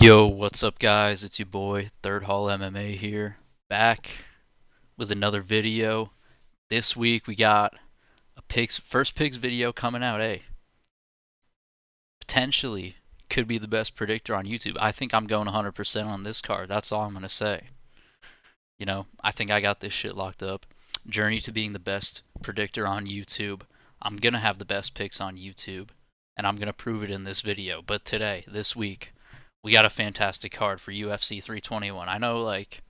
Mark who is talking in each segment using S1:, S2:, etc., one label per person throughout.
S1: Yo, what's up, guys? It's your boy, Third Hall MMA here, back with another video. This week we got a first picks video coming out. Hey, potentially could be the best predictor on YouTube. I think I'm going 100% on this card. That's all I'm gonna say. I think I got this shit locked up. Journey to being the best predictor on YouTube. I'm gonna have the best picks on YouTube, and I'm gonna prove it in this video. But today, this week, we got a fantastic card for UFC 321. I know, like,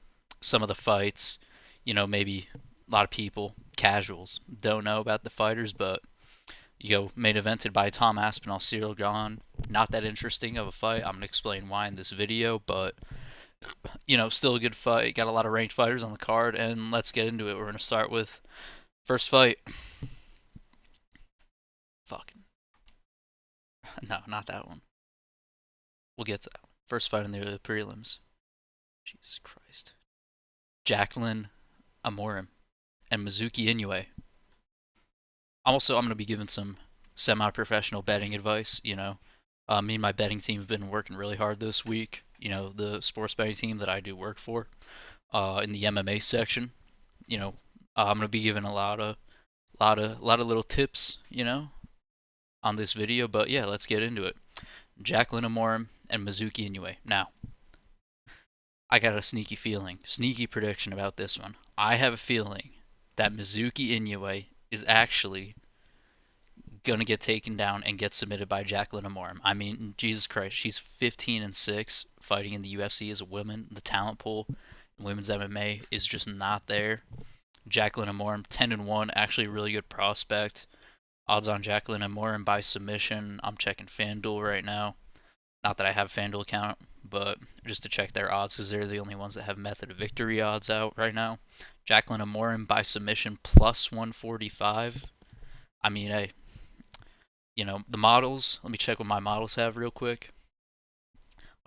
S1: some of the fights, maybe a lot of people, casuals, don't know about the fighters, but main evented by Tom Aspinall, Cyril Gahn. Not that interesting of a fight. I'm gonna explain why in this video, but still a good fight. Got a lot of ranked fighters on the card, and let's get into it. We're gonna start with first fight. Fucking no, not that one. We'll get to that one. First fight in the prelims. Jesus Christ. Jacqueline Amorim and Mizuki Inoue. I'm gonna be giving some semi-professional betting advice. Me and my betting team have been working really hard this week. The sports betting team that I do work for, in the MMA section. I'm gonna be giving a lot of little tips, on this video. But yeah, let's get into it. Jacqueline Amorim and Mizuki Inoue. Now, I got a sneaky prediction about this one. I have a feeling that Mizuki Inoue is actually gonna get taken down and get submitted by Jacqueline Amorim. I mean, Jesus Christ, she's 15-6 fighting in the UFC as a woman. The talent pool in women's MMA is just not there. Jacqueline Amorim 10-1, actually a really good prospect. Odds on Jacqueline Amorim by submission. I'm checking FanDuel right now. Not that I have a FanDuel account, but just to check their odds because they're the only ones that have method of victory odds out right now. Jacqueline Amorim by submission plus 145. I mean, hey, the models. Let me check what my models have real quick.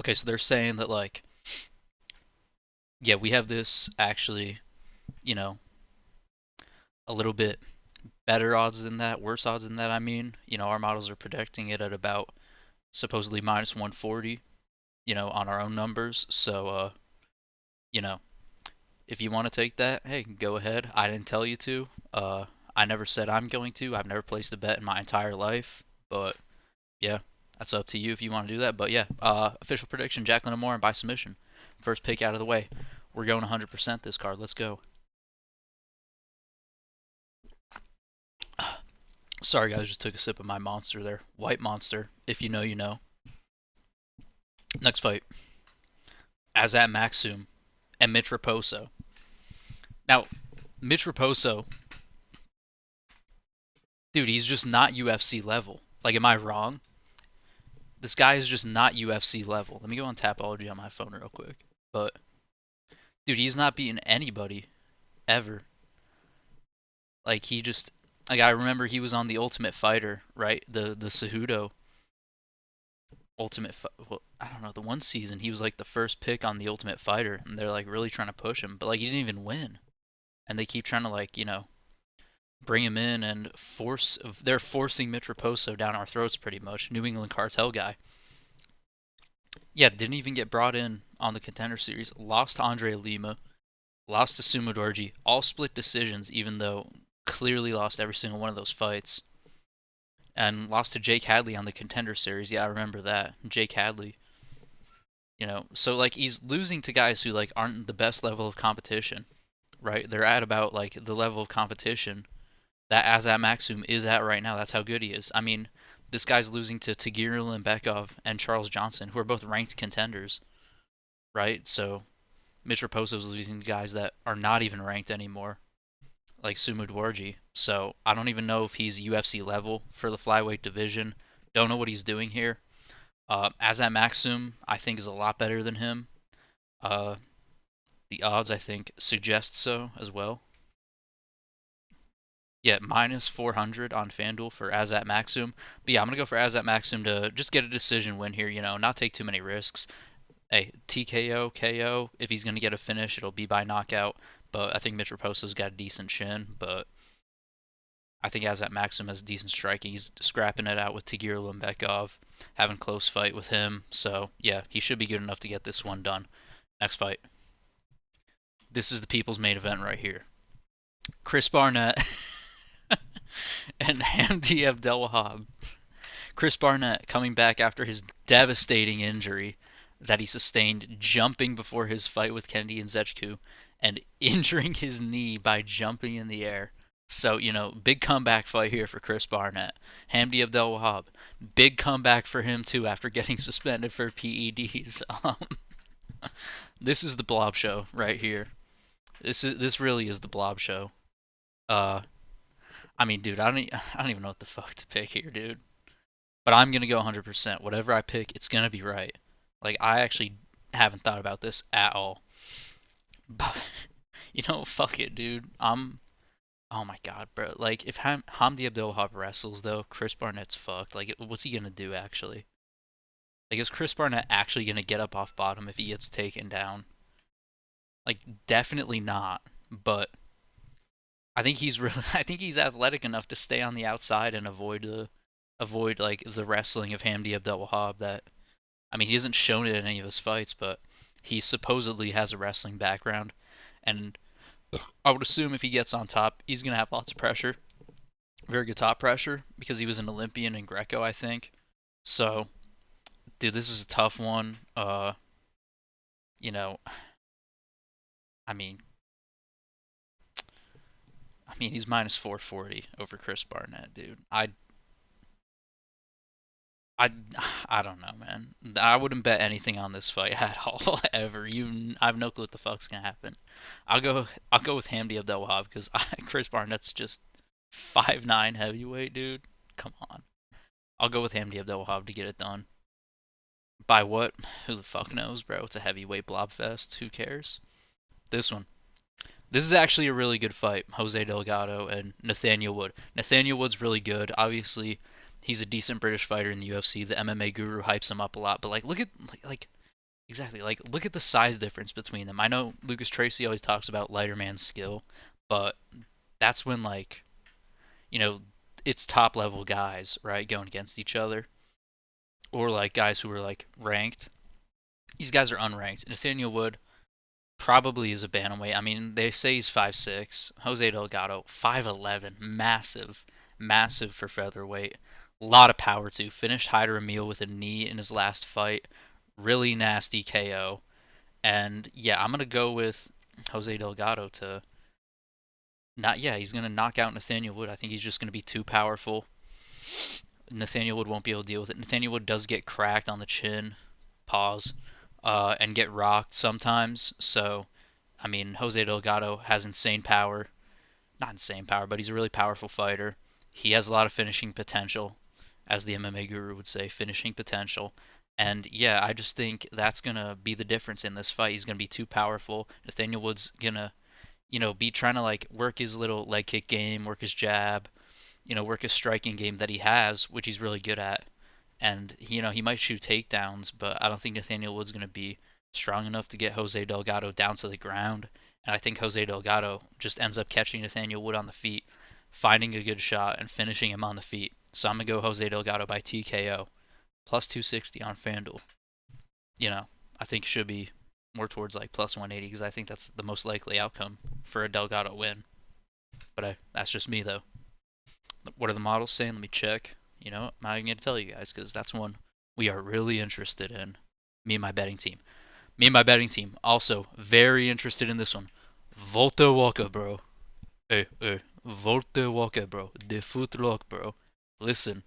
S1: Okay, so they're saying that, like, yeah, we have this actually, you know, a little bit better odds than that, worse odds than that. I mean, our models are projecting it at about supposedly minus 140, on our own numbers. So, you know, if you want to take that, hey, go ahead. I didn't tell you to. I never said I'm going to. I've never placed a bet in my entire life. But yeah, that's up to you if you want to do that. But yeah, official prediction: Jacqueline Moore by submission. First pick out of the way. We're going 100% this card. Let's go. Sorry, guys, just took a sip of my monster there. White Monster. If you know, you know. Next fight: Azat Maxum and Mitch Raposo. Now, Mitch Raposo, dude, he's just not UFC level. Like, am I wrong? This guy is just not UFC level. Let me go on Tapology on my phone real quick. But, dude, he's not beating anybody ever. Like, I remember he was on the Ultimate Fighter, right? The Cejudo well, I don't know, the one season he was like the first pick on the Ultimate Fighter, and they're like really trying to push him, but like he didn't even win, and they keep trying to, like, bring him in and they're forcing Mitch Raposo down our throats pretty much. New England Cartel guy. Yeah, didn't even get brought in on the Contender Series. Lost to Andre Lima, lost to Sumo Dorji, all split decisions, even though clearly lost every single one of those fights. And lost to Jake Hadley on the Contender Series. Yeah, I remember that. Jake Hadley. So like he's losing to guys who like aren't the best level of competition, right? They're at about like the level of competition that Azat Maxum is at right now. That's how good he is. I mean, this guy's losing to Tagir Limbekov and Charles Johnson, who are both ranked contenders, right? So Mitch Raposo's losing to guys that are not even ranked anymore, like Sumu Dwarji. So I don't even know if he's UFC level for the flyweight division. Don't know what he's doing here. Azat Maxum, I think, is a lot better than him. Uh, the odds, I think, suggest so as well. Yeah, minus 400 on FanDuel for Azat Maxum. But yeah, I'm going to go for Azat Maxum to just get a decision win here, not take too many risks. Hey, TKO, KO, if he's going to get a finish, it'll be by knockout. But I think Mitch Raposo's got a decent chin. But I think as at Maxim has decent striking. He's scrapping it out with Tagir Lumbekov, having close fight with him. So yeah, he should be good enough to get this one done. Next fight. This is the people's main event right here. Chris Barnett and Hamdi Abdelwahab. Chris Barnett coming back after his devastating injury that he sustained jumping before his fight with Kennedy Nzechukwu and injuring his knee by jumping in the air. So, big comeback fight here for Chris Barnett. Hamdi Abdelwahab, big comeback for him too after getting suspended for PEDs. This is the Blob Show right here. This really is the Blob Show. Uh, I mean, dude, I don't even know what the fuck to pick here, dude. But I'm gonna go 100%. Whatever I pick, it's gonna be right. Like I actually haven't thought about this at all. But fuck it, dude. Oh my god, bro. Like if Hamdi Abdul-Wahab wrestles though, Chris Barnett's fucked. Like what's he gonna do actually? Like is Chris Barnett actually gonna get up off bottom if he gets taken down? Like definitely not. But I think he's really I think he's athletic enough to stay on the outside and avoid like the wrestling of Hamdi Abdul-Wahab that I mean he hasn't shown it in any of his fights, but he supposedly has a wrestling background and I would assume if he gets on top, he's gonna have lots of pressure. Very good top pressure because he was an Olympian in Greco, I think. So, dude, this is a tough one. You know, I mean, he's minus 440 over Chris Barnett, dude. I, I don't know, man. I wouldn't bet anything on this fight at all ever. I have no clue what the fuck's gonna happen. I'll go with Hamdi Abdel-Wahab because Chris Barnett's just 5'9" heavyweight, dude. Come on. I'll go with Hamdi Abdel-Wahab to get it done. By what? Who the fuck knows, bro? It's a heavyweight blob fest. Who cares? This one. This is actually a really good fight. Jose Delgado and Nathaniel Wood. Nathaniel Wood's really good. Obviously, he's a decent British fighter in the UFC. The MMA guru hypes him up a lot, but like look at exactly like look at the size difference between them. I know Lucas Tracy always talks about lighter man's skill, but that's when you know it's top level guys, right, going against each other or like guys who are like ranked. These guys are unranked. Nathaniel Wood probably is a bantamweight. I mean, they say he's 5'6". Jose Delgado 5'11", massive, massive for featherweight. A lot of power too. Finished Hyder Emil with a knee in his last fight. Really nasty KO. And yeah, I'm gonna go with Jose Delgado to not. Yeah, he's gonna knock out Nathaniel Wood. I think he's just gonna be too powerful. Nathaniel Wood won't be able to deal with it. Nathaniel Wood does get cracked on the chin. Pause. And get rocked sometimes. So, I mean, Jose Delgado has insane power. Not insane power, but he's a really powerful fighter. He has a lot of finishing potential, as the MMA guru would say, finishing potential. And yeah, I just think that's going to be the difference in this fight. He's going to be too powerful. Nathaniel Wood's going to, be trying to like work his little leg kick game, work his jab, work his striking game that he has, which he's really good at. And he might shoot takedowns, but I don't think Nathaniel Wood's going to be strong enough to get Jose Delgado down to the ground. And I think Jose Delgado just ends up catching Nathaniel Wood on the feet, finding a good shot, and finishing him on the feet. So I'm going to go Jose Delgado by TKO, plus 260 on FanDuel. I think it should be more towards like plus 180 because I think that's the most likely outcome for a Delgado win. But that's just me, though. What are the models saying? Let me check. I'm not even going to tell you guys because that's one we are really interested in. Me and my betting team. Me and my betting team also very interested in this one. Walter Walker, bro. Hey, Walter Walker, bro. The Footlock, bro. Listen.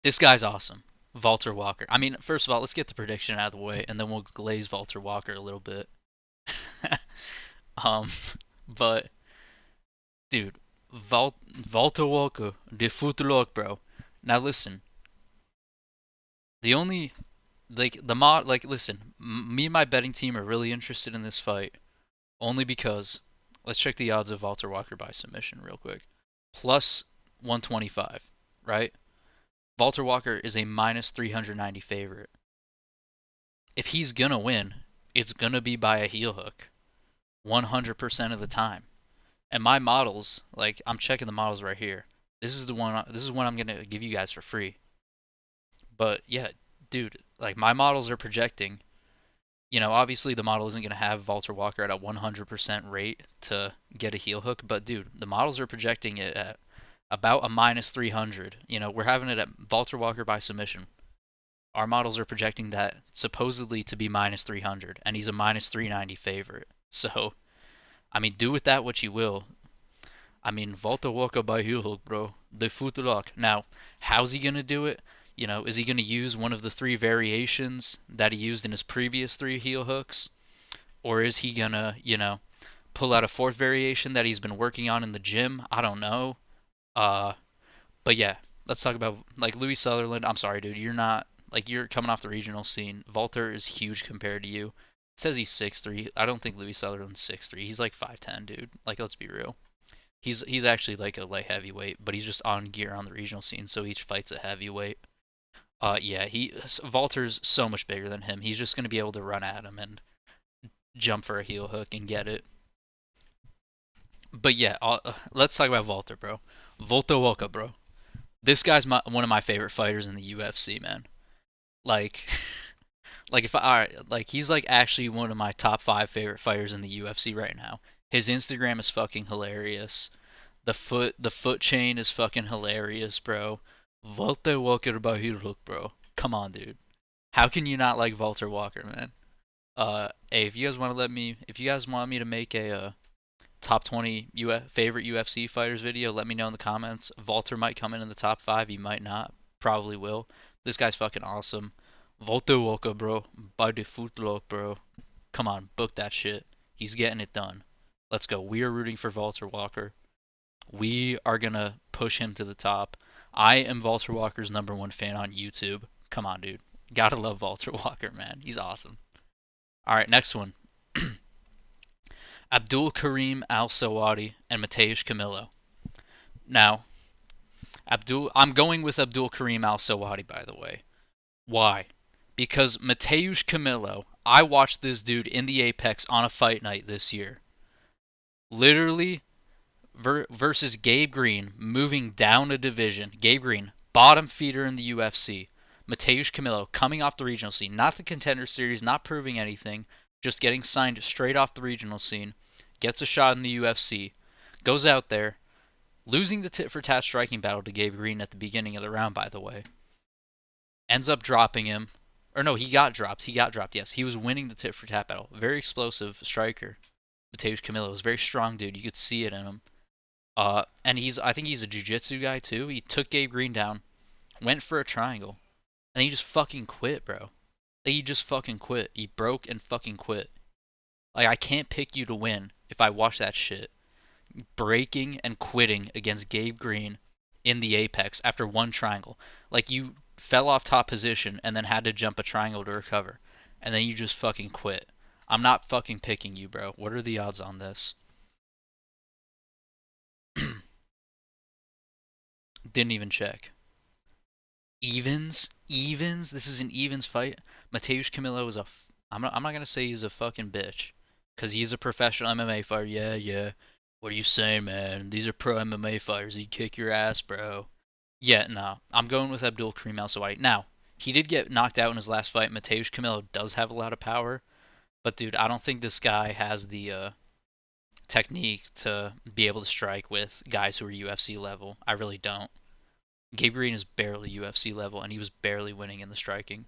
S1: This guy's awesome. Walter Walker. I mean, first of all, let's get the prediction out of the way, and then we'll glaze Walter Walker a little bit. um, but, dude, Walter Walker, the Footlock, bro. Now listen. The only listen, me and my betting team are really interested in this fight only because let's check the odds of Walter Walker by submission real quick. Plus 125, right? Walter Walker is a minus 390 favorite. If he's gonna win, it's gonna be by a heel hook 100% of the time. And my models, like I'm checking the models right here. This is the one. This is one I'm gonna give you guys for free. But yeah, dude, like my models are projecting. Obviously the model isn't gonna have Walter Walker at a 100% rate to get a heel hook, but dude, the models are projecting it at about a minus 300. We're having it at Walter Walker by submission. Our models are projecting that supposedly to be minus 300, and he's a minus 390 favorite. So, I mean, do with that what you will. I mean, Volta Walker by heel hook, bro. The footlock. Now, how's he gonna do it? Is he gonna use one of the three variations that he used in his previous three heel hooks, or is he gonna, pull out a fourth variation that he's been working on in the gym? I don't know. Uh, but yeah, let's talk about like Louis Sutherland. I'm sorry, dude. You're not like you're coming off the regional scene. Walter is huge compared to you. It says he's 6'3". I don't think Louis Sutherland's 6'3". He's like 5'10", dude. Like, let's be real. He's actually like a light heavyweight, but he's just on gear on the regional scene, so each fight's a heavyweight. Yeah, Walter's so much bigger than him. He's just gonna be able to run at him and jump for a heel hook and get it. But yeah, let's talk about Walter, bro. Volta Woka, bro. This guy's one of my favorite fighters in the UFC, man. Like, like if I, all right, like he's like actually one of my top five favorite fighters in the UFC right now. His Instagram is fucking hilarious. The foot chain is fucking hilarious, bro. Walter Walker Bahiruk, bro. Come on, dude. How can you not like Walter Walker, man? Hey, if you guys want me to make a top 20 favorite UFC fighters video, let me know in the comments. Walter might come in the top 5, he might not. Probably will. This guy's fucking awesome. Walter Walker, bro. By the footlock, bro. Come on, book that shit. He's getting it done. Let's go. We are rooting for Walter Walker. We are gonna push him to the top. I am Walter Walker's #1 fan on YouTube. Come on, dude. Gotta love Walter Walker, man. He's awesome. All right, next one. Abdul Karim Al Sawadi and Mateusz Camilo. Now, I'm going with Abdul Karim Al Sawadi, by the way. Why? Because Mateusz Camilo, I watched this dude in the Apex on a fight night this year. Literally versus Gabe Green, moving down a division. Gabe Green, bottom feeder in the UFC. Mateusz Camilo, coming off the regional scene, not the contender series, not proving anything, just getting signed straight off the regional scene, gets a shot in the UFC, goes out there, losing the tit for tat striking battle to Gabe Green at the beginning of the round, by the way. Ends up dropping him. Or no, he got dropped. Yes, he was winning the tit for tat battle. Very explosive striker. Mateusz Camilo was a very strong dude. You could see it in him. And I think he's a jiu-jitsu guy too. He took Gabe Green down, went for a triangle, and he just fucking quit, bro. Like, he just fucking quit. He broke and fucking quit. Like, I can't pick you to win if I watch that shit. Breaking and quitting against Gabe Green in the Apex after one triangle. Like, you fell off top position and then had to jump a triangle to recover. And then you just fucking quit. I'm not fucking picking you, bro. What are the odds on this? Didn't even check. Evens? Evens? This is an evens fight? Mateusz Camilo is I'm not gonna say he's a fucking bitch. Because he's a professional MMA fighter. Yeah, yeah. What are you saying, man? These are pro MMA fighters. He'd kick your ass, bro. Yeah, no. I'm going with Abdul Karim Al Sawadi. Now, he did get knocked out in his last fight. Mateusz Camilo does have a lot of power. But, dude, I don't think this guy has the technique to be able to strike with guys who are UFC level. I really don't. Gabe Green is barely UFC level, and he was barely winning in the striking.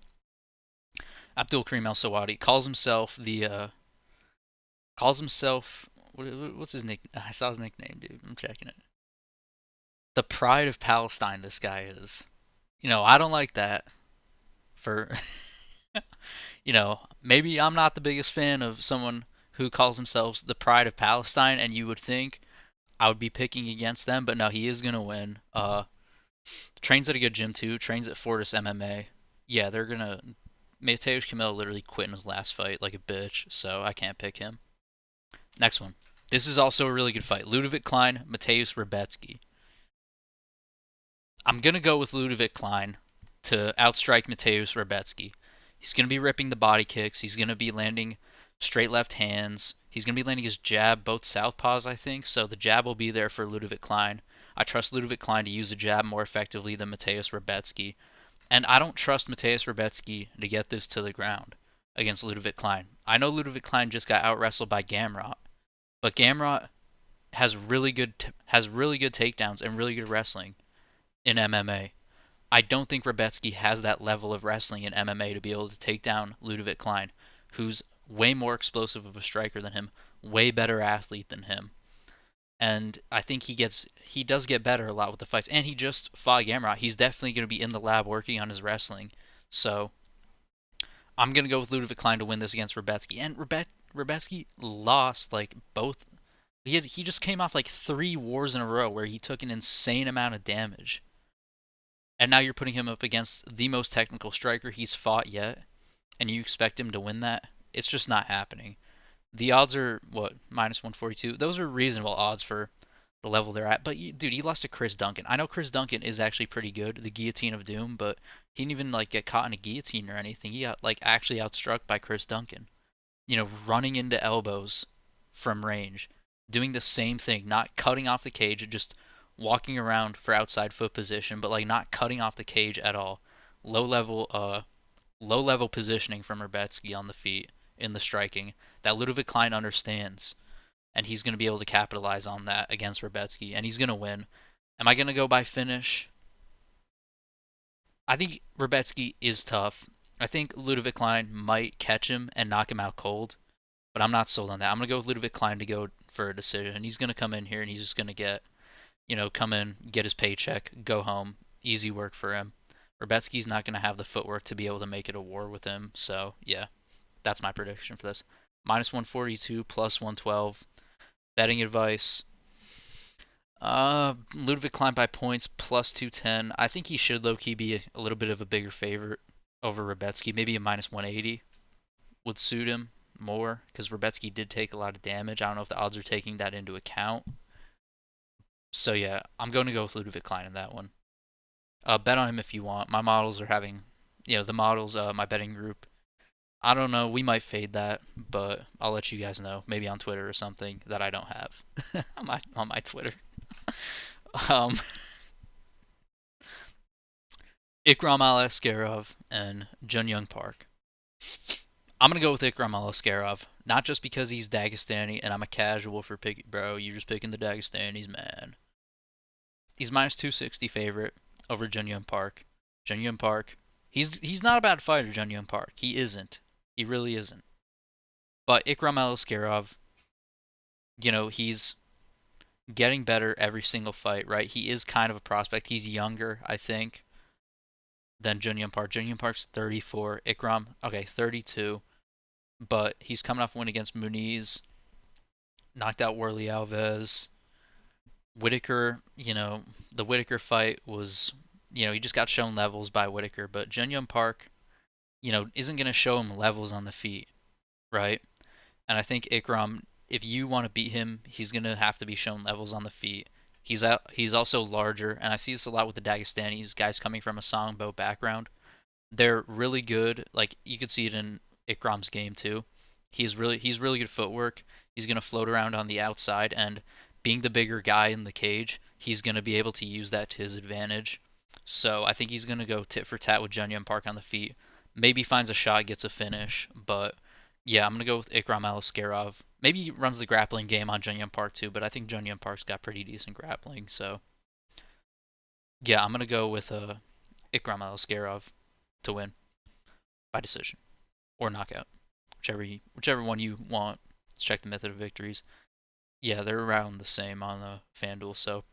S1: Abdul Karim Al Sawadi calls himself what's his nick? I saw his nickname, dude. I'm checking it. The Pride of Palestine. This guy is. I don't like that. For maybe I'm not the biggest fan of someone who calls themselves the Pride of Palestine, and you would think I would be picking against them, but no, he is gonna win. Trains at a good gym too. Trains at Fortis MMA. Yeah, they're gonna. Mateusz Camilo literally quit in his last fight like a bitch, so I can't pick him. Next one. This is also a really good fight. Ludovic Klein, Mateusz Rebecki. I'm gonna go with Ludovic Klein to outstrike Mateusz Rebecki. He's gonna be ripping the body kicks. He's gonna be landing straight left hands. He's going to be landing his jab, both southpaws, I think, so the jab will be there for Ludovic Klein. I trust Ludovic Klein to use the jab more effectively than Mateusz Rebecki. And I don't trust Mateusz Rebecki to get this to the ground against Ludovic Klein. I know Ludovic Klein just got out wrestled by Gamrot, but Gamrot has really good takedowns and really good wrestling in MMA. I don't think Rebecki has that level of wrestling in MMA to be able to take down Ludovic Klein, who's way more explosive of a striker than him, way better athlete than him. And I think he does get better a lot with the fights. And he just fought Gamrot. He's definitely going to be in the lab working on his wrestling. So I'm going to go with Ludovic Klein to win this against Rebecki. And Rebecki lost like both. He just came off like 3 wars in a row where he took an insane amount of damage. And now you're putting him up against the most technical striker he's fought yet, and you expect him to win that? It's just not happening. The odds are, what, minus 142? Those are reasonable odds for the level they're at. But, dude, he lost to Chris Duncan. I know Chris Duncan is actually pretty good, the Guillotine of Doom, but he didn't even, like, get caught in a guillotine or anything. He got, like, actually outstruck by Chris Duncan. Running into elbows from range, doing the same thing, not cutting off the cage, just walking around for outside foot position, but like not cutting off the cage at all. Low level positioning from Rebecki on the feet in the striking that Ludovic Klein understands, and he's going to be able to capitalize on that against Rebecki, and he's going to win. Am I going to go by finish? I think Rebecki is tough. I think Ludovic Klein might catch him and knock him out cold, but I'm not sold on that. I'm going to go with Ludovic Klein to go for a decision. He's going to come in here and he's just going to come in, get his paycheck, go home. Easy work for him. Rebecki's not going to have the footwork to be able to make it a war with him. So, yeah, that's my prediction for this. Minus 142, plus 112. Betting advice. Ludovic Klein by points, plus 210. I think he should low-key be a little bit of a bigger favorite over Rebecki. Maybe a minus 180 would suit him more, because Rebecki did take a lot of damage. I don't know if the odds are taking that into account. So yeah, I'm going to go with Ludovic Klein in that one. Bet on him if you want. My models are having, the models, my betting group. I don't know, we might fade that, but I'll let you guys know, maybe on Twitter or something that I don't have on my Twitter. um, Ikram Alaskarov and Jun Young Park. I'm gonna go with Ikram Alaskarov, not just because he's Dagestani and I'm a casual for picking. Bro, you're just picking the Dagestanis, man. He's minus 260 favorite over Jun Young Park. Jun Young Park, he's not a bad fighter. Jun Young Park, he isn't. He really isn't. But Ikram Alaskarov, he's getting better every single fight, right? He is kind of a prospect. He's younger, I think, than Jun Young Park. Jun Young Park's 34. Ikram, okay, 32. But he's coming off a win against Muniz. Knocked out Worley Alves. Whitaker, the Whitaker fight was, he just got shown levels by Whitaker. But Jun Young Park, isn't going to show him levels on the feet, right? And I think Ikram, if you want to beat him, he's going to have to be shown levels on the feet. He's also larger, and I see this a lot with the Dagestanis, guys coming from a Songbo background. They're really good. Like, you could see it in Ikram's game too. He's really good footwork. He's going to float around on the outside, and being the bigger guy in the cage, he's going to be able to use that to his advantage. So I think he's going to go tit for tat with Jun Young Park on the feet. Maybe finds a shot, gets a finish, but yeah, I'm going to go with Ikram Alaskarov. Maybe he runs the grappling game on Jun Young Park too, but I think Jun Young Park's got pretty decent grappling, so yeah, I'm going to go with Ikram Alaskarov to win by decision or knockout, whichever one you want. Let's check the method of victories. Yeah, they're around the same on the FanDuel, so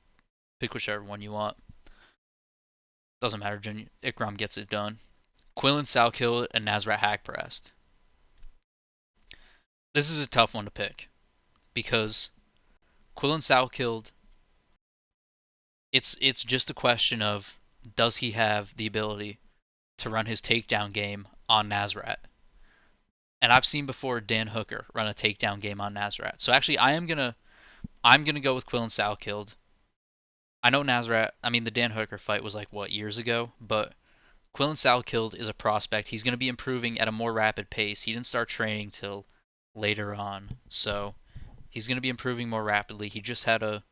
S1: pick whichever one you want. Doesn't matter. Ikram gets it done. Quillan Salkild and Nasrat Haqparast. This is a tough one to pick because Quillan Salkild, it's just a question of, does he have the ability to run his takedown game on Nasrat? And I've seen before Dan Hooker run a takedown game on Nasrat. So actually, I'm gonna go with Quillan Salkild. I know the Dan Hooker fight was like years ago, but Quillan Salkild is a prospect. He's gonna be improving at a more rapid pace. He didn't start training till later on. So he's going to be improving more rapidly. He just had a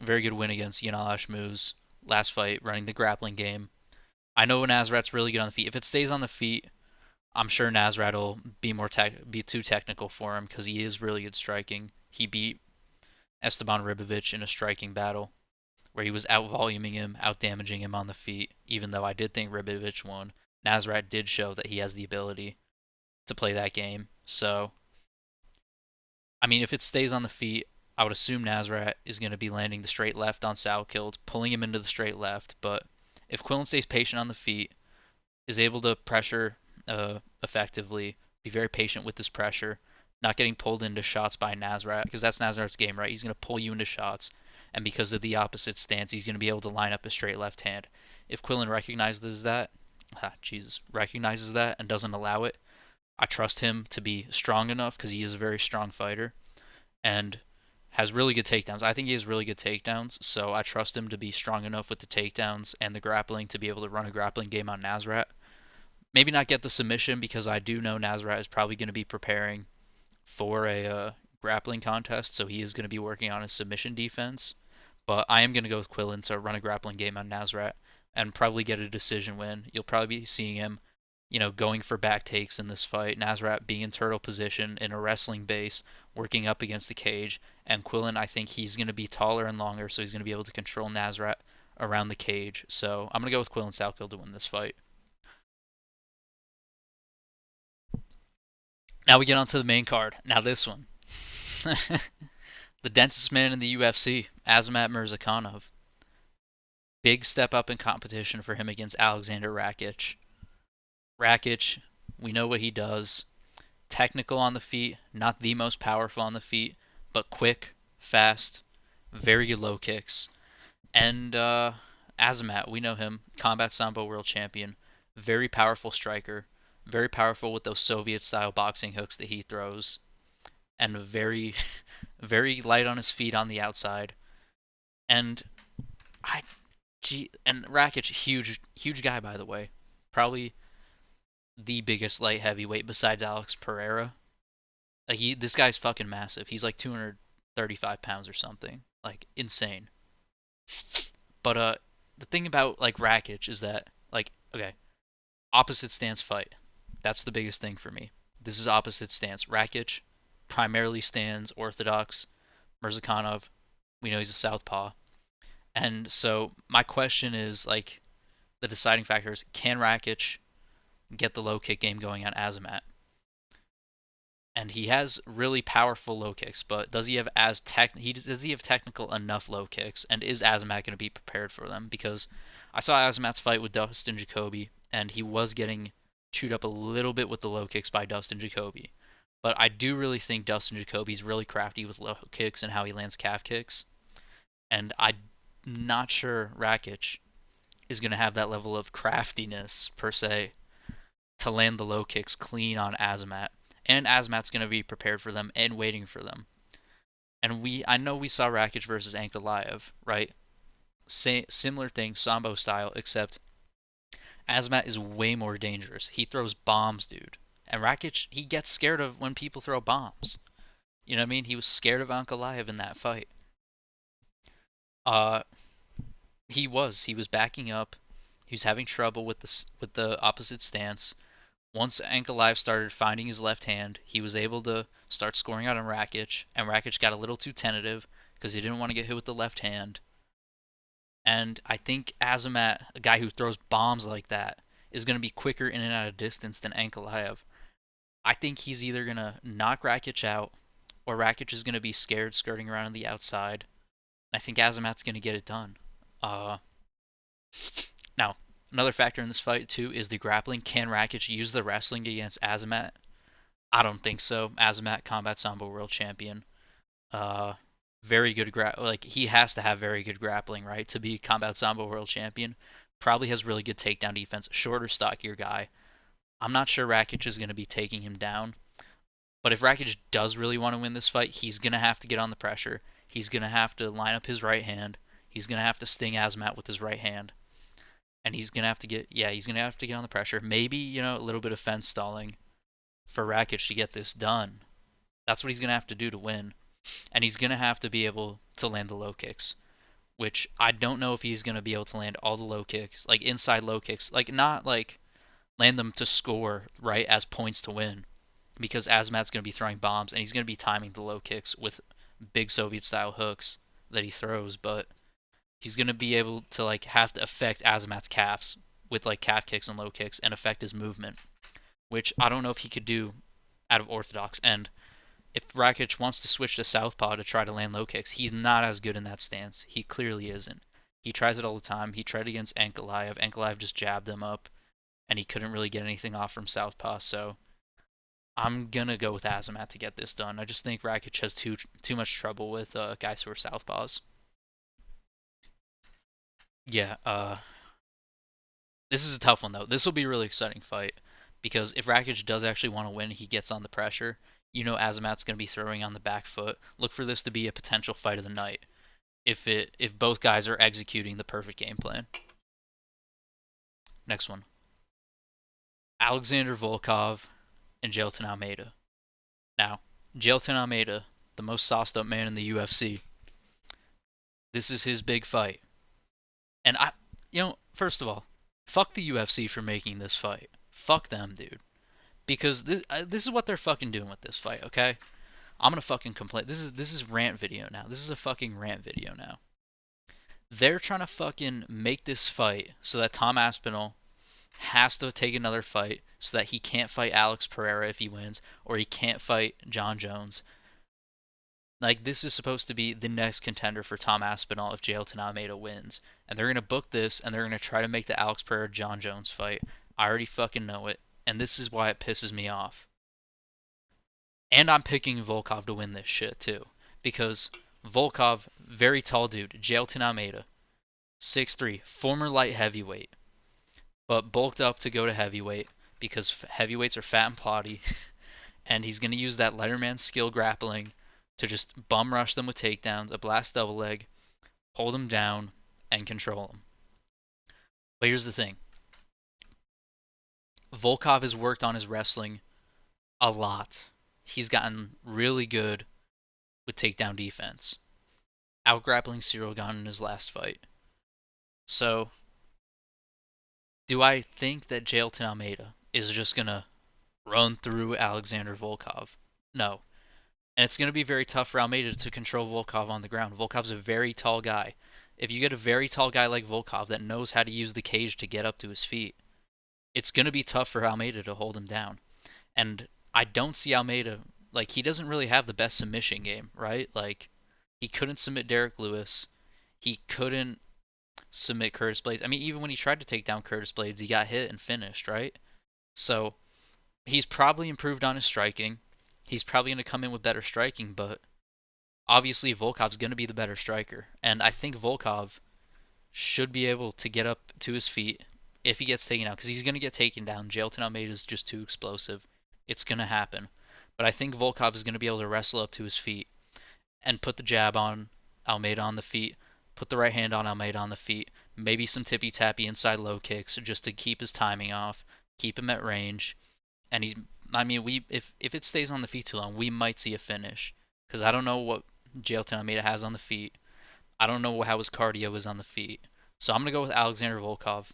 S1: very good win against Yanal Ashmouz last fight, running the grappling game. I know Nasrat's really good on the feet. If it stays on the feet, I'm sure Nasrat will be too technical for him because he is really good striking. He beat Esteban Ribovic in a striking battle where he was out voluming him, out damaging him on the feet. Even though I did think Ribovic won, Nasrat did show that he has the ability to play that game. So, I mean, if it stays on the feet, I would assume Nasrat is going to be landing the straight left on Salkild, pulling him into the straight left. But if Quillen stays patient on the feet, is able to pressure effectively, be very patient with this pressure, not getting pulled into shots by Nasrat, because that's Nasrat's game, right? He's going to pull you into shots, and because of the opposite stance, he's going to be able to line up a straight left hand. If Quillen recognizes that and doesn't allow it, I trust him to be strong enough because he is a very strong fighter and has really good takedowns. I think he has really good takedowns, so I trust him to be strong enough with the takedowns and the grappling to be able to run a grappling game on Nasrat. Maybe not get the submission because I do know Nasrat is probably going to be preparing for a grappling contest, so he is going to be working on his submission defense. But I am going to go with Quillen to run a grappling game on Nasrat and probably get a decision win. You'll probably be seeing him, going for back takes in this fight. Nasrat being in turtle position in a wrestling base, working up against the cage. And Quillen, I think he's going to be taller and longer, so he's going to be able to control Nasrat around the cage. So I'm going to go with Quillen Salkill to win this fight. Now we get onto the main card. Now this one. The densest man in the UFC, Azamat Mirzakhanov. Big step up in competition for him against Alexander Rakic. Rakic, we know what he does. Technical on the feet, not the most powerful on the feet, but quick, fast, very good low kicks. And Azamat, we know him, Combat Sambo world champion, very powerful striker, very powerful with those Soviet-style boxing hooks that he throws, and very, very light on his feet on the outside. And I, and Rakic, huge, huge guy by the way, probably the biggest light heavyweight besides Alex Pereira. Like this guy's fucking massive. He's like 235 pounds or something, like insane. But the thing about like Rakic is that like okay, opposite stance fight. That's the biggest thing for me. This is opposite stance. Rakic primarily stands orthodox. Mirzakhanov, we know he's a southpaw. And so my question is like the deciding factor is can Rakic get the low kick game going on Azamat? And he has really powerful low kicks, but does he have does he have technical enough low kicks? And is Azamat going to be prepared for them? Because I saw Azamat's fight with Dustin Jacoby, and he was getting chewed up a little bit with the low kicks by Dustin Jacoby. But I do really think Dustin Jacoby's really crafty with low kicks and how he lands calf kicks. And I'm not sure Rakic is going to have that level of craftiness, per se, to land the low kicks clean on Azamat. And Azamat's going to be prepared for them and waiting for them. And I know we saw Rakic versus Ankalaev, right? Similar thing, Sambo style, except Azamat is way more dangerous. He throws bombs, dude. And Rakic, he gets scared of when people throw bombs. You know what I mean? He was scared of Ankalaev in that fight. Uh, he was backing up. He was having trouble with the opposite stance. Once Ankalaev started finding his left hand, he was able to start scoring out on Rakic, and Rakic got a little too tentative because he didn't want to get hit with the left hand. And I think Azamat, a guy who throws bombs like that, is going to be quicker in and out of distance than Ankalaev. I think he's either going to knock Rakic out, or Rakic is going to be scared skirting around on the outside. I think Azamat's going to get it done. Now, another factor in this fight, too, is the grappling. Can Rakic use the wrestling against Azamat? I don't think so. Azamat, Combat Sambo world champion. Very good like he has to have very good grappling, right, to be Combat Sambo world champion. Probably has really good takedown defense. Shorter, stockier guy. I'm not sure Rakic is going to be taking him down. But if Rakic does really want to win this fight, he's going to have to get on the pressure. He's going to have to line up his right hand. He's going to have to sting Azamat with his right hand. And he's going to have to get on the pressure. Maybe, a little bit of fence stalling for Rakic to get this done. That's what he's going to have to do to win. And he's going to have to be able to land the low kicks, which I don't know if he's going to be able to land all the low kicks, like inside low kicks, like not like land them to score, right, as points to win. Because Azmat's going to be throwing bombs and he's going to be timing the low kicks with big Soviet style hooks that he throws, but he's going to be able to like have to affect Azmat's calves with like calf kicks and low kicks and affect his movement, which I don't know if he could do out of orthodox. And if Rakic wants to switch to southpaw to try to land low kicks, he's not as good in that stance. He clearly isn't. He tries it all the time. He tried against Ankalaev. Ankalaev just jabbed him up, and he couldn't really get anything off from southpaw. So I'm gonna go with Azamat to get this done. I just think Rakic has too much trouble with guys who are southpaws. Yeah, this is a tough one though. This will be a really exciting fight because if Rakic does actually want to win, he gets on the pressure. You know Azamat's going to be throwing on the back foot. Look for this to be a potential fight of the night if both guys are executing the perfect game plan. Next one. Alexander Volkov and Jailton Almeida. Now, Jailton Almeida, the most sauced up man in the UFC. This is his big fight. And first of all, fuck the UFC for making this fight. Fuck them, dude. Because this is what they're fucking doing with this fight, okay? I'm gonna fucking complain. This is rant video now. This is a fucking rant video now. They're trying to fucking make this fight so that Tom Aspinall has to take another fight so that he can't fight Alex Pereira if he wins, or he can't fight John Jones. Like, this is supposed to be the next contender for Tom Aspinall if Jailton Almeida wins. And they're going to book this, and they're going to try to make the Alex Pereira John Jones fight. I already fucking know it. And this is why it pisses me off. And I'm picking Volkov to win this shit, too. Because Volkov, very tall dude. Jailton Almeida, 6'3", former light heavyweight. But bulked up to go to heavyweight because heavyweights are fat and plotty. And he's going to use that Letterman skill grappling to just bum rush them with takedowns, a blast double leg, hold them down, and control them. But here's the thing. Volkov has worked on his wrestling a lot. He's gotten really good with takedown defense. Out-grappling Cyril Gane in his last fight. So, do I think that Jailton Almeida is just going to run through Alexander Volkov? No. And it's going to be very tough for Almeida to control Volkov on the ground. Volkov's a very tall guy. If you get a very tall guy like Volkov that knows how to use the cage to get up to his feet, it's going to be tough for Almeida to hold him down. And I don't see Almeida, like, he doesn't really have the best submission game, right? Like, he couldn't submit Derek Lewis. He couldn't submit Curtis Blades. I mean, even when he tried to take down Curtis Blades, he got hit and finished, right? So, he's probably improved on his striking. He's probably going to come in with better striking, but obviously Volkov's going to be the better striker. And I think Volkov should be able to get up to his feet if he gets taken out, because he's going to get taken down. Jailton Almeida is just too explosive. It's going to happen. But I think Volkov is going to be able to wrestle up to his feet and put the jab on Almeida on the feet, put the right hand on Almeida on the feet, maybe some tippy-tappy inside low kicks just to keep his timing off, keep him at range. And if it stays on the feet too long, we might see a finish. Because I don't know what Jailton Almeida has on the feet. I don't know how his cardio is on the feet. So I'm going to go with Alexander Volkov.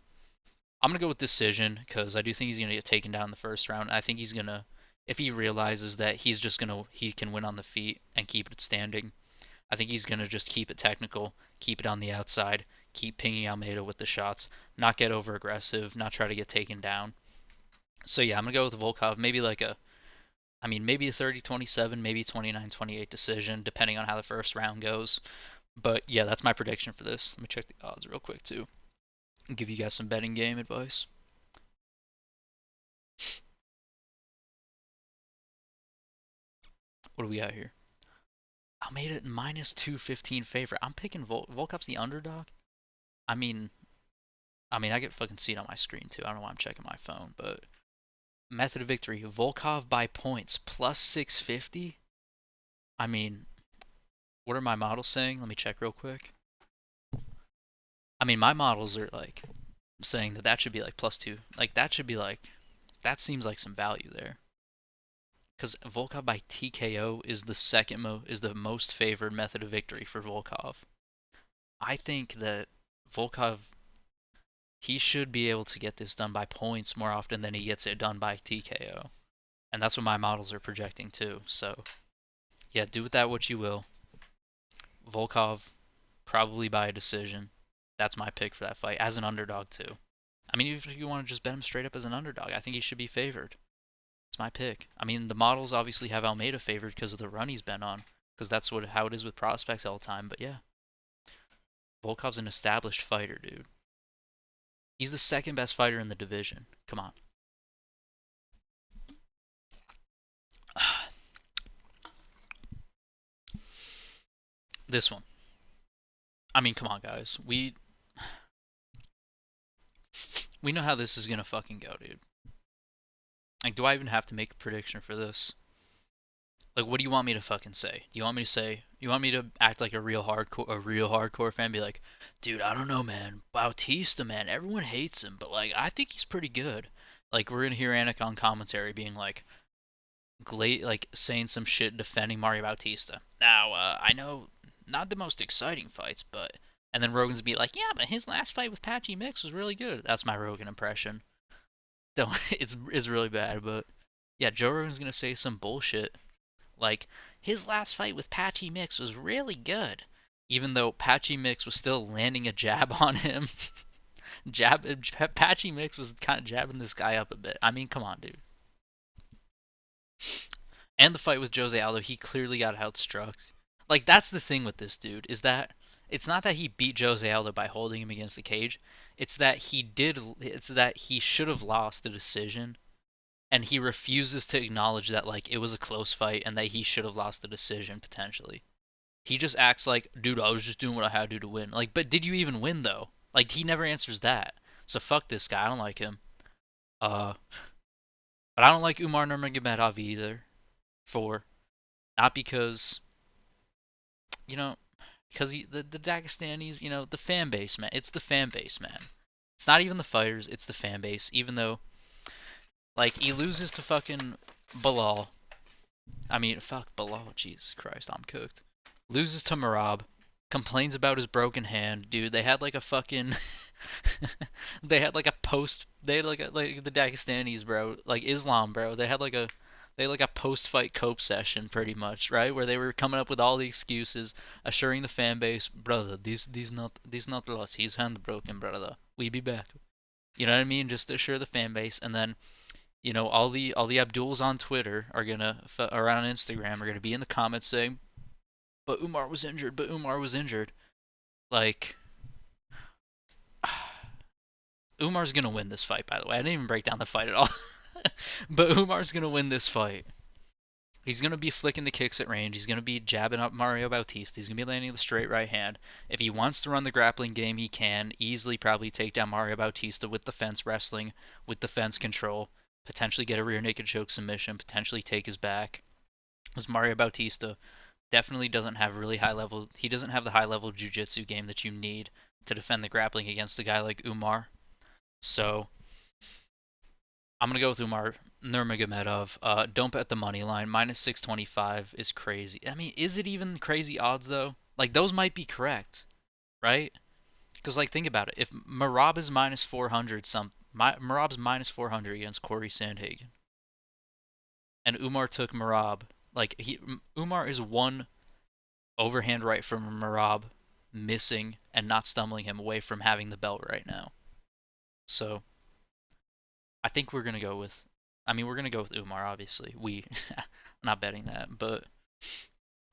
S1: I'm going to go with decision because I do think he's going to get taken down in the first round. I think he's going to, if he realizes that he can win on the feet and keep it standing, I think he's going to just keep it technical, keep it on the outside, keep pinging Almeida with the shots, not get over aggressive, not try to get taken down. So yeah, I'm going to go with Volkov. Maybe a 30-27, maybe 29-28 decision, depending on how the first round goes. But yeah, that's my prediction for this. Let me check the odds real quick too. I'll give you guys some betting game advice. What do we got here? Almeida minus 215 favorite. I'm picking Volkov's the underdog. I mean, I get fucking see it on my screen too. I don't know why I'm checking my phone, but method of victory: Volkov by points plus 650. I mean, what are my models saying? Let me check real quick. I mean, my models are like saying that should be like plus two. Like that should be like, that seems like some value there. because Volkov by TKO is the most favored method of victory for Volkov. I think that Volkov he should be able to get this done by points more often than he gets it done by TKO. And that's what my models are projecting too. So, yeah, do with that what you will. Volkov, probably by a decision. That's my pick for that fight, as an underdog too. I mean, even if you want to just bet him straight up as an underdog, I think he should be favored. It's my pick. I mean, the models obviously have Almeida favored because of the run he's been on, because that's how it is with prospects all the time. But yeah, Volkov's an established fighter, dude. He's the second best fighter in the division. Come on. This one. I mean, come on, guys. We know how this is gonna fucking go, dude. Like, do I even have to make a prediction for this? Like, what do you want me to fucking say? Do you want me to say? You want me to act like a real hardcore fan? Be like, dude, I don't know, man. Bautista, man, everyone hates him, but like, I think he's pretty good. Like, we're gonna hear Anik on commentary being like saying some shit defending Mario Bautista. Now, I know not the most exciting fights, but and then Rogan's be like, yeah, but his last fight with Patchy Mix was really good. That's my Rogan impression. Don't it's really bad, but yeah, Joe Rogan's gonna say some bullshit like his last fight with Patchy Mix was really good, even though Patchy Mix was still landing a jab on him. Patchy Mix was kind of jabbing this guy up a bit. I mean, come on, dude. And the fight with Jose Aldo, he clearly got outstruck. Like, that's the thing with this dude, is that it's not that he beat Jose Aldo by holding him against the cage. It's that he should have lost the decision, and he refuses to acknowledge that, like, it was a close fight and that he should have lost the decision, potentially. He just acts like, dude, I was just doing what I had to do to win. Like, but did you even win, though? Like, he never answers that. So fuck this guy. I don't like him. Uh, but I don't like Umar Nurmagomedov either. For not because you know because the Dagestanis, the fan base, man. It's the fan base, man. It's not even the fighters, it's the fan base. Even though, like, he loses to fucking Bilal. I mean, fuck Bilal. Jesus Christ, I'm cooked. Loses to Marab. Complains about his broken hand, dude. They had like a fucking, they had like a post. They had like the Dagestanis, bro. Like Islam, bro. They had like a post-fight cope session, pretty much, right, where they were coming up with all the excuses, assuring the fan base, brother, this not loss. He's hand broken, brother. We be back. You know what I mean? Just to assure the fan base, and then all the Abduls on Twitter are gonna or on Instagram are gonna be in the comments saying, but Umar was injured. But Umar was injured. Like, Umar's gonna win this fight. By the way, I didn't even break down the fight at all. But Umar's gonna win this fight. He's going to be flicking the kicks at range. He's going to be jabbing up Mario Bautista. He's going to be landing the straight right hand. If he wants to run the grappling game, he can easily probably take down Mario Bautista with the fence wrestling, with the fence control, potentially get a rear naked choke submission, potentially take his back. Because Mario Bautista definitely doesn't have really high level. He doesn't have the high level jiu-jitsu game that you need to defend the grappling against a guy like Umar. So I'm going to go with Umar Nurmagomedov. Don't bet the money line. Minus 625 is crazy. I mean, is it even crazy odds, though? Like, those might be correct, right? Because, like, think about it. If Marab is minus 400, Marab's minus 400 against Corey Sandhagen, and Umar took Marab, like, Umar is one overhand right from Marab missing and not stumbling him away from having the belt right now. So I think we're gonna go with. I mean, we're gonna go with Umar. Obviously, I'm not betting that, but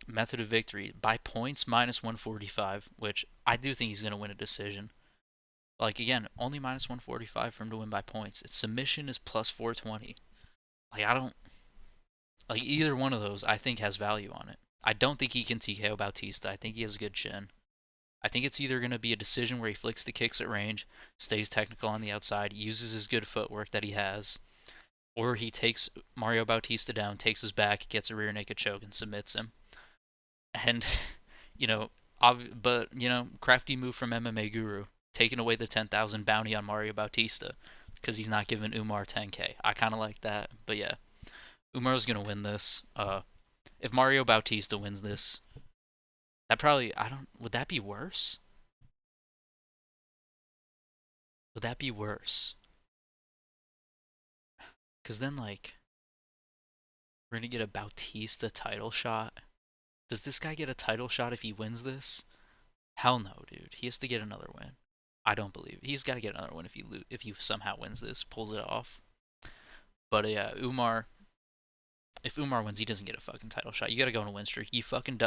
S1: method of victory by points minus 145, which I do think he's gonna win a decision. Like, again, only minus 145 for him to win by points. Its submission is plus 420. Like, I don't like either one of those. I think has value on it. I don't think he can TKO Bautista. I think he has a good chin. I think it's either going to be a decision where he flicks the kicks at range, stays technical on the outside, uses his good footwork that he has, or he takes Mario Bautista down, takes his back, gets a rear naked choke, and submits him. And, you know, crafty move from MMA Guru, taking away the 10,000 bounty on Mario Bautista because he's not giving Umar 10K. I kind of like that, but yeah. Umar's gonna win this. If Mario Bautista wins this, that probably I don't. Would that be worse? Would that be worse? Because then like we're gonna get a Bautista title shot. Does this guy get a title shot if he wins this? Hell no, dude. He has to get another win. I don't believe it. He's got to get another win if he somehow wins this, pulls it off. But yeah, Umar. If Umar wins, he doesn't get a fucking title shot. You got to go on a win streak. You fucking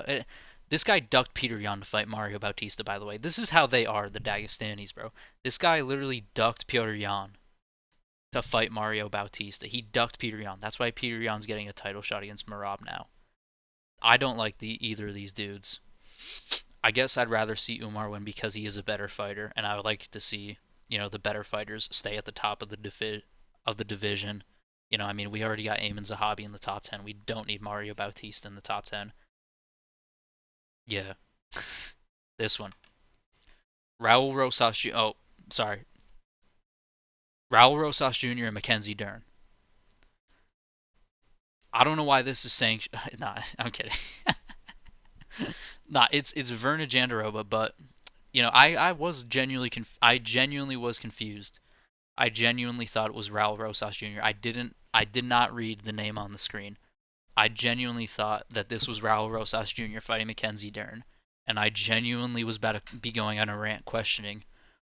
S1: this guy ducked Peter Yan to fight Mario Bautista. By the way, this is how they are, the Dagestanis, bro. This guy literally ducked Peter Yan to fight Mario Bautista. He ducked Peter Yan. That's why Peter Yan's getting a title shot against Marab now. I don't like either of these dudes. I guess I'd rather see Umar win because he is a better fighter, and I would like to see the better fighters stay at the top of the division. I mean, we already got Ayman Zahabi in the top 10. We don't need Mario Bautista in the top 10. Yeah, this one, Raul Rosas. Oh, sorry, Raul Rosas Jr. and Mackenzie Dern. I don't know why this is saying. Nah, I'm kidding. Nah, it's Verna Jandaroba, but I was I genuinely was confused. I genuinely thought it was Raul Rosas Jr. I did not read the name on the screen. I genuinely thought that this was Raul Rosas Jr. fighting Mackenzie Dern, and I genuinely was about to be going on a rant questioning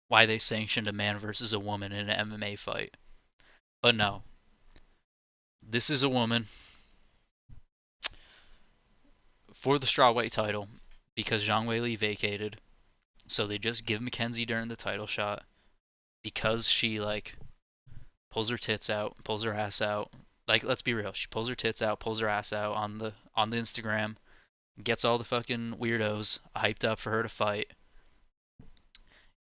S1: why they sanctioned a man versus a woman in an MMA fight. But no, this is a woman for the strawweight title because Zhang Weili vacated, so they just give Mackenzie Dern the title shot because she pulls her tits out, pulls her ass out. Like, let's be real, she pulls her tits out, pulls her ass out on the Instagram, gets all the fucking weirdos hyped up for her to fight.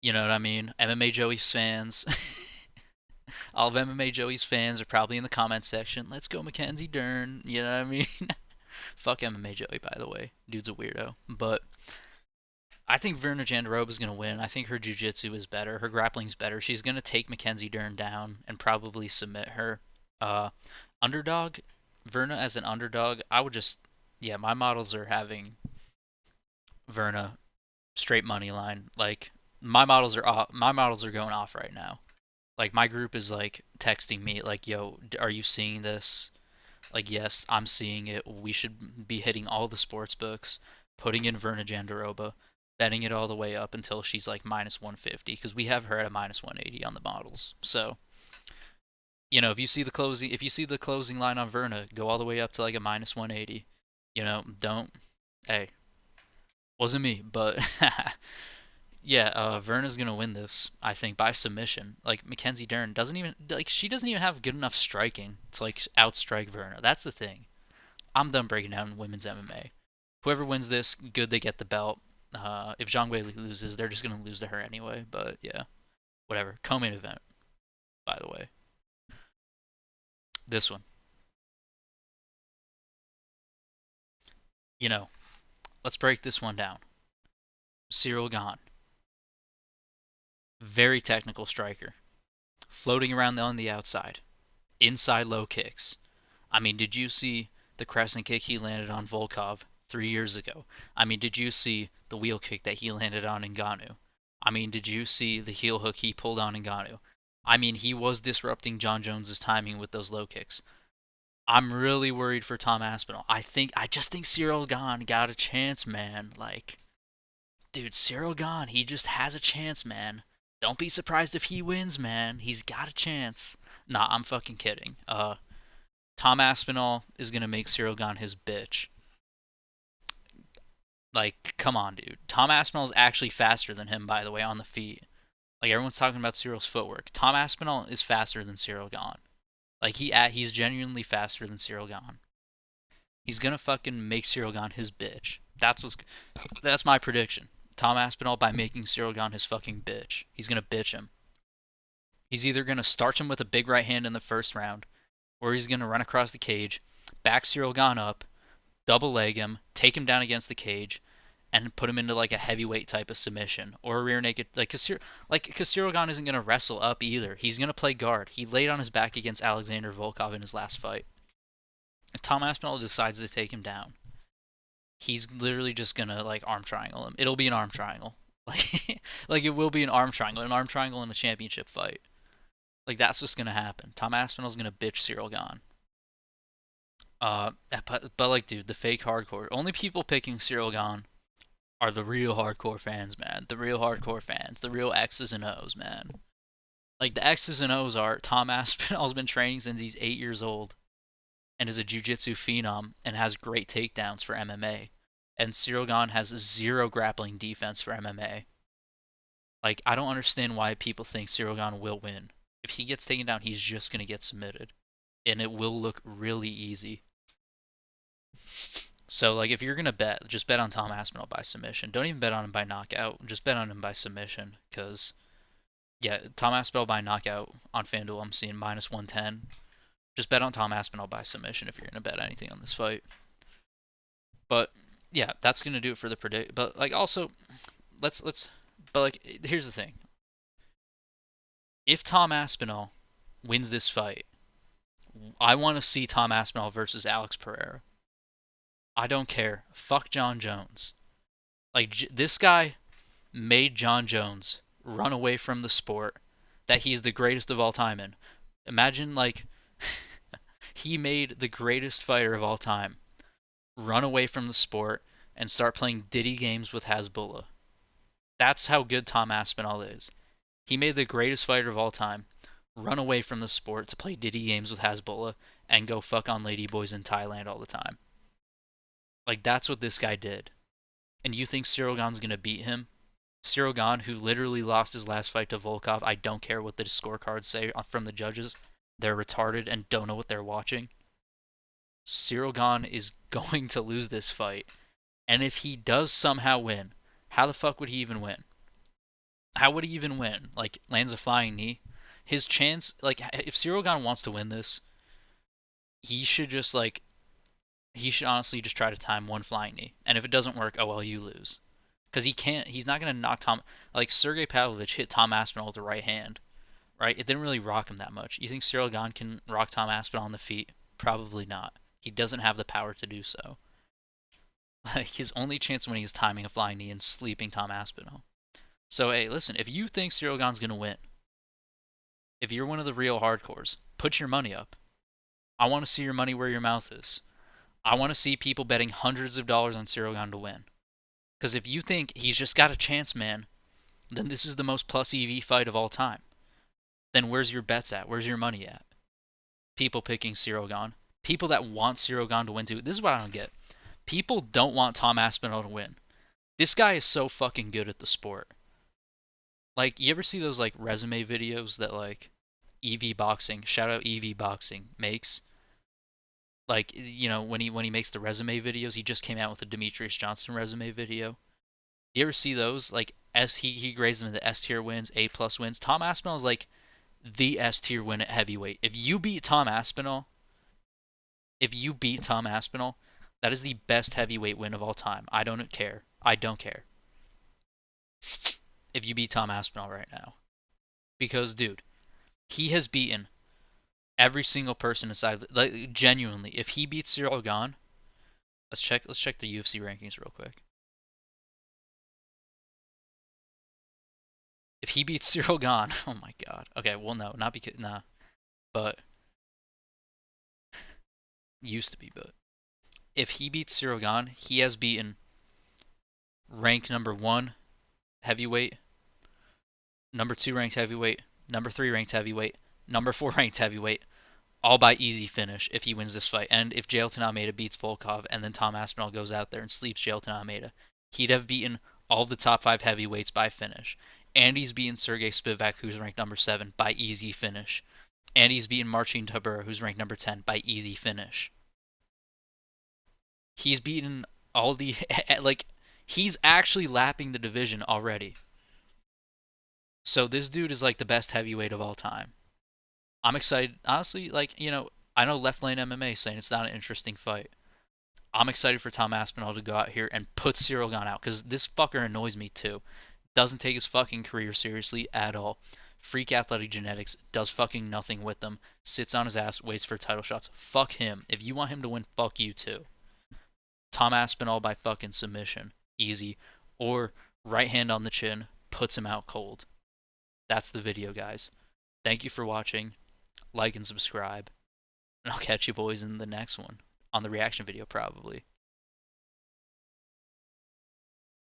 S1: You know what I mean? MMA Joey's fans, all of MMA Joey's fans are probably in the comment section. Let's go Mackenzie Dern. You know what I mean? Fuck MMA Joey, by the way. Dude's a weirdo. But I think Verna Jandaroba is going to win. I think her jiu-jitsu is better. Her grappling's better. She's going to take Mackenzie Dern down and probably submit her. Underdog, Verna as an underdog, I would just, yeah, my models are having Verna straight money line. Like, my models are off, my models are going off right now. Like, my group is texting me like, "Yo, are you seeing this?" Like, yes, I'm seeing it. We should be hitting all the sports books, putting in Verna Jandaroba, betting it all the way up until she's like minus 150 because we have her at a minus 180 on the models. So, if you see the closing line on Verna, go all the way up to like a minus 180. Don't. Hey, wasn't me, but yeah, Verna's gonna win this. I think by submission. Like Mackenzie Dern she doesn't even have good enough striking to outstrike Verna. That's the thing. I'm done breaking down women's MMA. Whoever wins this, good, they get the belt. If Zhang Weili loses, they're just gonna lose to her anyway. But yeah, whatever. Co-main event, by the way. This one. Let's break this one down. Cyril Gahn, very technical striker, floating around on the outside, inside low kicks. I mean, did you see the crescent kick he landed on Volkov 3 years ago? I mean, did you see the wheel kick that he landed on Ngannou? I mean, did you see the heel hook he pulled on Ngannou? I mean, he was disrupting John Jones's timing with those low kicks. I'm really worried for Tom Aspinall. I just think Cyril Gahn got a chance, man. Like, dude, Cyril Gahn, he just has a chance, man. Don't be surprised if he wins, man. He's got a chance. Nah, I'm fucking kidding. Tom Aspinall is gonna make Cyril Gahn his bitch. Like, come on, dude. Tom Aspinall is actually faster than him, by the way, on the feet. Like, everyone's talking about Cyril's footwork. Tom Aspinall is faster than Cyril Gahn. Like, he's genuinely faster than Cyril Gahn. He's gonna fucking make Cyril Gahn his bitch. That's my prediction. Tom Aspinall by making Cyril Gahn his fucking bitch. He's gonna bitch him. He's either gonna starch him with a big right hand in the first round, or he's gonna run across the cage, back Cyril Gahn up, double leg him, take him down against the cage, and put him into like a heavyweight type of submission or a rear naked. Because Cyril Gahn isn't gonna wrestle up either. He's gonna play guard. He laid on his back against Alexander Volkov in his last fight. If Tom Aspinall decides to take him down, he's literally just gonna like arm triangle him. It'll be an arm triangle. Like like it will be an arm triangle in a championship fight. Like that's what's gonna happen. Tom Aspinall's gonna bitch Cyril Gahn. But like, dude, the fake hardcore. Only people picking Cyril Gahn are the real hardcore fans, man. The real hardcore fans. The real X's and O's, man. Like the X's and O's are Tom Aspinall's been training since he's 8 years old and is a jiu-jitsu phenom and has great takedowns for MMA. And Cyril Gahn has zero grappling defense for MMA. Like I don't understand why people think Cyril Gahn will win. If he gets taken down, he's just gonna get submitted, and it will look really easy. So like if you're gonna bet, just bet on Tom Aspinall by submission. Don't even bet on him by knockout. Just bet on him by submission, because yeah, Tom Aspinall by knockout on FanDuel I'm seeing -110. Just bet on Tom Aspinall by submission if you're gonna bet anything on this fight. But yeah, that's gonna do it for the predict. But like also, let's. But like here's the thing: if Tom Aspinall wins this fight, I want to see Tom Aspinall versus Alex Pereira. I don't care. Fuck John Jones. Like this guy made John Jones run away from the sport that he's the greatest of all time in. Imagine like he made the greatest fighter of all time run away from the sport and start playing Diddy games with Hasbullah. That's how good Tom Aspinall is. He made the greatest fighter of all time run away from the sport to play Diddy games with Hasbullah and go fuck on ladyboys in Thailand all the time. Like that's what this guy did. And you think Cyril Gahn's gonna beat him? Cyril Gahn, who literally lost his last fight to Volkov. I don't care what the scorecards say from the judges. They're retarded and don't know what they're watching. Cyril Gahn is going to lose this fight. And if he does somehow win, how the fuck would he even win? How would he even win? Like, lands a flying knee? His chance, like, if Cyril Gahn wants to win this, he should just, like, he should honestly just try to time one flying knee. And if it doesn't work, oh well, you lose. Because he's not going to knock Tom, like, Sergey Pavlovich hit Tom Aspinall with the right hand, right? It didn't really rock him that much. You think Cyril Gahn can rock Tom Aspinall on the feet? Probably not. He doesn't have the power to do so. Like, his only chance of winning is timing a flying knee and sleeping Tom Aspinall. So, hey, listen, if you think Cyril Gahn's going to win, if you're one of the real hardcores, put your money up. I want to see your money where your mouth is. I want to see people betting hundreds of dollars on Cyril Gahn to win. Because if you think he's just got a chance, man, then this is the most plus EV fight of all time. Then where's your bets at? Where's your money at? People picking Cyril Gahn. People that want Cyril Gahn to win too. This is what I don't get. People don't want Tom Aspinall to win. This guy is so fucking good at the sport. Like, you ever see those, like, resume videos that, like, EV Boxing, shout out EV Boxing, makes? Like, you know, when he makes the resume videos, he just came out with a Demetrius Johnson resume video. You ever see those? Like, he grades them in the S tier wins, A plus wins. Tom Aspinall is like the S tier win at heavyweight. If you beat Tom Aspinall, that is the best heavyweight win of all time. I don't care. I don't care if you beat Tom Aspinall right now. Because, dude, he has beaten every single person inside. Like, genuinely, if he beats Cyril Gahn, let's check the UFC rankings real quick. If he beats Cyril Gahn, oh my god. Okay, well no, not because nah, but used to be. But if he beats Cyril Gahn, he has beaten ranked number 1 heavyweight, number 2 ranked heavyweight, number 3 ranked heavyweight, number 4 ranked heavyweight, all by easy finish if he wins this fight. And if Jailton Almeida beats Volkov and then Tom Aspinall goes out there and sleeps Jailton Almeida, he'd have beaten all the top 5 heavyweights by finish. And he's beaten Sergey Spivak, who's ranked number 7, by easy finish. And he's beaten Marcin Tybura, who's ranked number 10, by easy finish. He's beaten all the, like, he's actually lapping the division already. So this dude is like the best heavyweight of all time. I'm excited. Honestly, like, you know, I know Left Lane MMA saying it's not an interesting fight. I'm excited for Tom Aspinall to go out here and put Cyril Gahn out, because this fucker annoys me too. Doesn't take his fucking career seriously at all. Freak athletic genetics, does fucking nothing with them, sits on his ass, waits for title shots. Fuck him. If you want him to win, fuck you too. Tom Aspinall by fucking submission. Easy. Or right hand on the chin, puts him out cold. That's the video, guys. Thank you for watching. Like and subscribe. And I'll catch you boys in the next one. On the reaction video, probably.